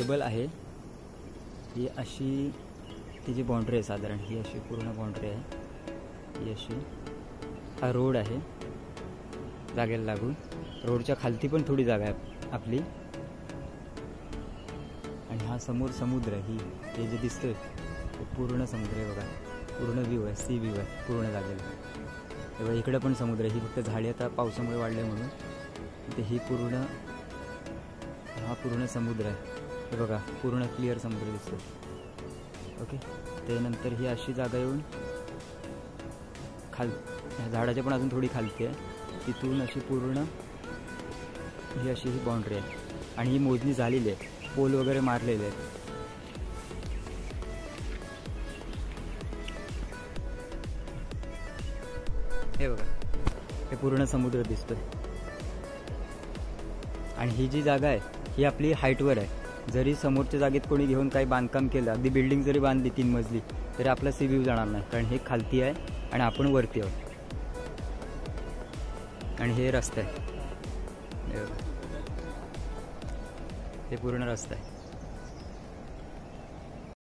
Table आहे, ही अशी तिची बाउंड्री आहे साधारण, ही अशी पूर्ण बाउंड्री आहे, ही अशी. हा रोड आहे जागेला लागून, रोडच्या खालती पण थोडी जागा आहे आपली. आणि हा समोर समुद्र आहे, हे जे दिसतोय ते पूर्ण समुद्र आहे बघा, पूर्ण व्ह्यू आहे, सी व्ह्यू आहे पूर्ण जागेला. हे बघा इकडं पण समुद्र आहे, ही फक्त झाडी आता पावसामुळे वाढले म्हणून ते ही पूर्ण, हा पूर्ण समुद्र आहे. हे बघा पूर्ण क्लिअर समुद्र दिसतो. ओके, त्यानंतर ही अशी जागा येऊन झाडाच्या पण अजून थोडी खालती आहे, तिथून अशी पूर्ण ही अशी ही बाउंड्री आहे. आणि ही मोजणी झालेली आहे, पोल वगैरे मारलेले आहेत. हे बघा हे पूर्ण समुद्र दिसतोय. आणि ही जी जागा आहे ही आपली हाईटवर आहे. जरी समोरच्या जागेत कोणी घेऊन काही बांधकाम केलं, अगदी बिल्डिंग जरी बांधली 3 मजली, तरी आपला सी व्ह्यू जाणार नाही, कारण हे खालती आहे आणि आपण वरती आहोत. आणि हे रस्ता आहे, हे पूर्ण रस्ता आहे.